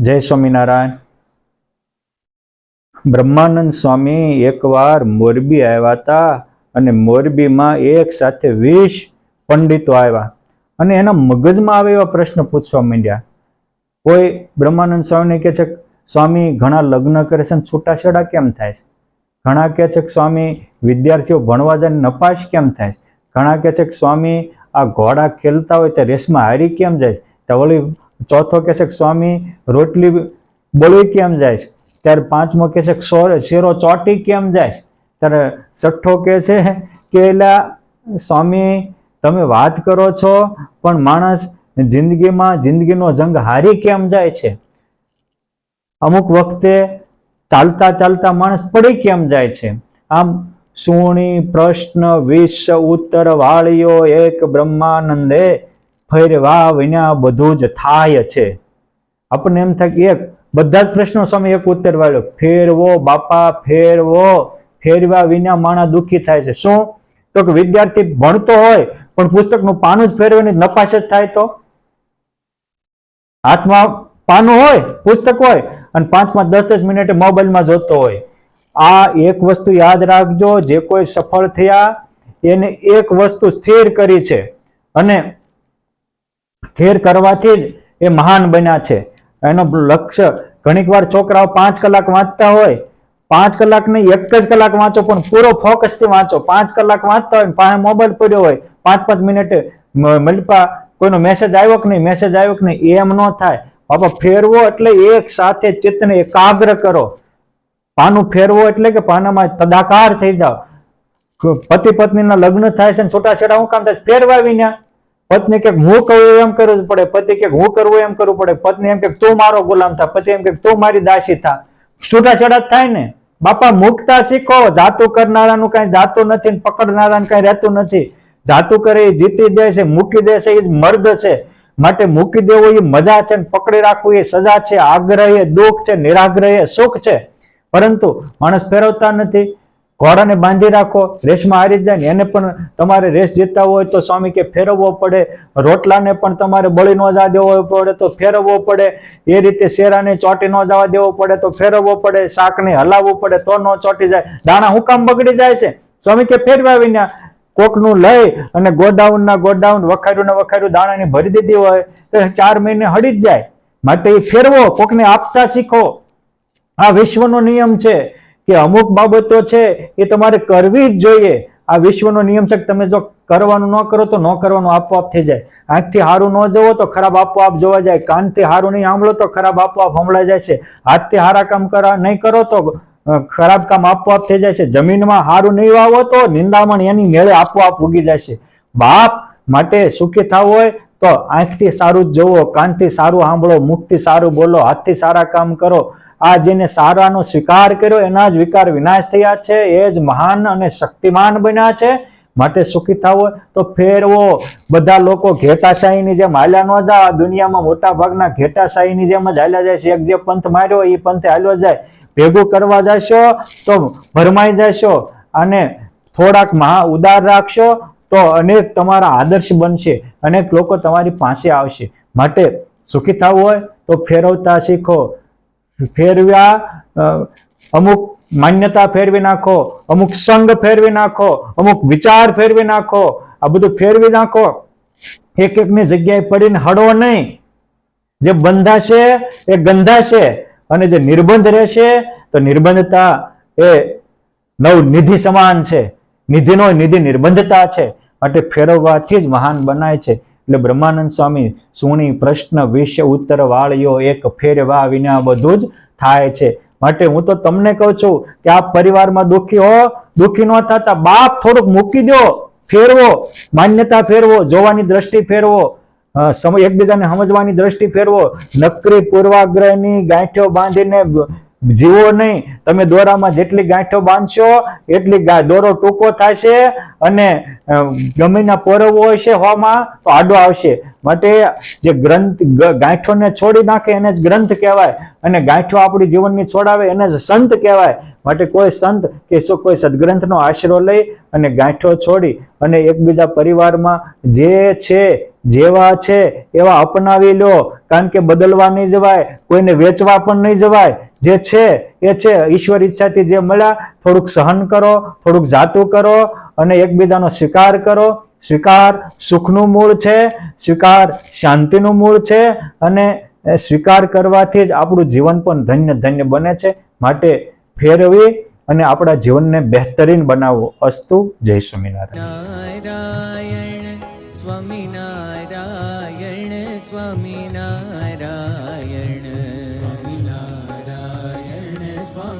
જય સ્વામિનારાયણ। બ્રહ્માનંદ સ્વામી એકવાર મોરબી આવ્યા હતા અને મોરબીમાં એક સાથે 20 પંડિતો આવ્યા અને એના મગજમાં આવે એવા પ્રશ્ન પૂછવા માંડ્યા। કોઈ બ્રહ્માનંદ સ્વામીને કહે છે, સ્વામી ઘણા લગ્ન કરે છે છૂટાછેડા કેમ થાય છે? ઘણા કહે છે કે સ્વામી વિદ્યાર્થીઓ ભણવા જાય નપાસ કેમ થાય છે? ઘણા કહે છે કે સ્વામી આ ઘોડા ખેલતા હોય તો રેસમાં હારી કેમ જાય છે? તો વળી ચોથો કહે છે કે સ્વામી રોટલી બળી કેમ જાય છે? ત્યારે પાંચમો કહે છે કે શેરો ચોટી કેમ જાય છે? ત્યારે છઠ્ઠો કહે છે કે એલા સ્વામી તમે વાત કરો છો પણ માણસ જિંદગીનો જંગ હારી કેમ જાય છે? અમુક વખતે ચાલતા ચાલતા માણસ પડી કેમ જાય છે? આમ સુણી પ્રશ્ન 20 ઉત્તર વાળ્યો એક બ્રહ્માનંદે, ફેરવા વિના બધું જ થાય છે। આપણને એમ થાય કે એક બધા જ પ્રશ્નો સામે એક ઉત્તર વાળ્યો, ફેરવો બાપા ફેરવો, ફેરવા વિના માણસ દુઃખી થાય છે। શું? તો કે વિદ્યાર્થી ભણતો હોય પણ પુસ્તકનું પાનું જ ફેરવીને નપાસ જ થાય તો? હાથમાં પાનું હોય, પુસ્તક હોય અને 5-10 મિનિટે મોબાઈલમાં જોતો હોય। આ એક વસ્તુ યાદ રાખજો, જે કોઈ સફળ થયા એને એક વસ્તુ સ્થિર કરી છે અને સ્થિર કરવાથી જ એ મહાન બન્યા છે। એનો લક્ષ્ય ઘણીક વાર છોકરાઓ 5 કલાક વાંચતા હોય, 5 કલાક નહીં 1 જ કલાક વાંચો પણ પૂરો ફોકસ થી વાંચો। 5 કલાક વાંચતા હોય પાસે મોબાઈલ પડ્યો હોય, 5-5 મિનિટે મળપા કોઈનો મેસેજ આવ્યો કે નહીં, મેસેજ આવ્યો કે નહીં, એમ ન થાય। બાપા ફેરવો એટલે એક સાથે ચિત્તને એકાગ્ર કરો। પાનું ફેરવો એટલે કે પાનામાં તદાકાર થઈ જાઓ। પતિ પત્નીના લગ્ન થાય છે, છૂટાછેડા હું કામ થાય? ફેરવા વિના। પત્ની કે હું કહું એમ કરવું પડે, પતિ કે હું કરવું એમ કરવું પડે, પત્ની એમ કે તું મારો ગુલામ થા, પતિ એમ કે તું મારી દાસી થા, છૂટાછેડા થાય ને। બાપા મુકતા શીખો। જાતું કરનારાનું કઈ જાતું નથી, પકડનારાનું કઈ રહેતું નથી। જાતું કરે એ જીતી દે છે, મૂકી દે છે એ જ મર્દ છે। માટે મૂકી દેવું એ મજા છે, પકડી રાખવું એ સજા છે, આગ્રહ એ દુઃખ છે, નિરાગ્રહ એ સુખ છે। પરંતુ માણસ ફેરવતા નથી। ઘોડાને બાંધી રાખો, રેસમાં હારી જાય ને એને પણ તમારે રેસ જીતતા હોય તો સ્વામી કે ફેરવવો પડે। રોટલાને પણ તમારે બળી ન જવા દેવો પડે તો ફેરવવો પડે। એ રીતે શેરાને ચોટી ન જવા દેવો પડે તો ફેરવવો પડે। શાકને હલાવવું પડે તો ન ચોટી જાય। દાણા હું કામ બગડી જાય છે? સ્વામી કે ફેરવા વિના। કોકનું લઈ અને ગોડાઉન વખાર્યું દાણાની ભરી દીધી હોય તો 4 મહિને હળી જ જાય। માટે એ ફેરવો, કોકને આપતા શીખો। આ વિશ્વનો નિયમ છે કે અમુક બાબતો છે એ તમારે કરવી જ જોઈએ। આ વિશ્વનો નિયમ છે કે તમે જો કરવાનું ન કરો તો ન કરવાનું આપોઆપ થઈ જાય। આંખથી હારું ન જોવો તો ખરાબ આપોઆપ જોવા જાય। કાનથી હારું નહીં સાંભળો તો ખરાબ આપોઆપ સંભળાઈ જાય છે। હાથથી હારા કામ નહીં કરો તો ખરાબ કામ આપોઆપ થઈ જાય છે। જમીનમાં હારું નહીં વાવો તો નિંદામણ એની મેળે આપોઆપ ઉગી જાય છે। બાપ માટે સુખી થવું હોય તો આંખથી સારું જ જોવો, કાનથી સારું સાંભળો, મુખથી સારું બોલો, હાથથી સારા કામ કરો। આ જેને સારાનો સ્વીકાર કર્યો એના જ વિકાર વિનાશ થયા છે, એ જ મહાન અને શક્તિમાન બન્યા છે। માટે સુખી થવું હોય તો ફેરવો। બધા લોકો ઘેટાશાહીની જેમ હાલ્યા ન જાય। દુનિયામાં મોટા ભાગના ઘેટાશાહીની જેમ જ હાલ્યા જાય છે। એક જે પંથ માર્યો એ પંથે હાલ્યો જાય। ભેગું કરવા જશો તો ભરમાઈ જશો અને થોડાક ઉદાર રાખશો તો અનેક તમારા આદર્શ બનશે, અનેક લોકો તમારી પાસે આવશે। માટે સુખી થવું હોય તો ફેરવતા શીખો। ફેરવ્યા અમુક માન્યતા ફેરવી નાખો, અમુક સંગ ફેરવી નાખો, અમુક વિચાર ફેરવી નાખો। આ બધું ફેરવી નાખો। એક એકની જગ્યાએ પડીને હડો નહીં। જે બંધાશે એ ગંધાશે અને જે નિર્બંધ રહેશે તો નિર્બંધતા એ નવનિધિ સમાન છે। નિધિનો નિધિ નિર્બંધતા છે। માટે ફેરવવાથી જ મહાન બનાય છે। એટલે બ્રહ્માનંદ સ્વામી સુણી પ્રશ્ન 20 ઉત્તર વાળ્યો એક, ફેરવા વિના બધું જ થાય છે। માટે હું તો તમને કહું છું કે આ પરિવારમાં દુઃખી હો, દુઃખી ન થતા બાપ થોડુંક મૂકી દો, ફેરવો, માન્યતા ફેરવો, જોવાની દ્રષ્ટિ ફેરવો, એકબીજાને સમજવાની દ્રષ્ટિ ફેરવો। નકરી પૂર્વાગ્રહની ગાંઠો બાંધીને જીવો નહીં। તમે દોરામાં જેટલી ગાંઠો બાંધશો એટલી દોરો ટૂંકો થશે અને ગમીના પોરવો હશે હોમાં તો આડો આવશે। માટે જે ગ્રંથ ગાંઠોને છોડી નાખે એને જ ગ્રંથ કહેવાય અને ગાંઠો આપણી જીવનની છોડાવે એને જ સંત કહેવાય। માટે કોઈ સંત કે કોઈ સદગ્રંથનો આશરો લઈ અને ગાંઠો છોડી અને એકબીજા પરિવારમાં જે છે જેવા છે એવા અપનાવી લો, કારણ કે બદલવા નહીં જવાય, કોઈને વેચવા પણ નહીં જવાય. જે છે એ છે, ઈશ્વર ઈચ્છાથી જે મળ્યા થોડુંક સહન કરો, થોડુંક જાતું કરો અને એકબીજાનો સ્વીકાર કરો. સ્વીકાર સુખનું મૂળ છે, સ્વીકાર શાંતિનું મૂળ છે અને સ્વીકાર કરવાથી જ આપણું જીવન પણ ધન્ય ધન્ય બને છે. માટે ફેરવી અને આપણા જીવનને બહેતરીન બનાવવું. અસ્તુ. જય સ્વામિનારાયણ.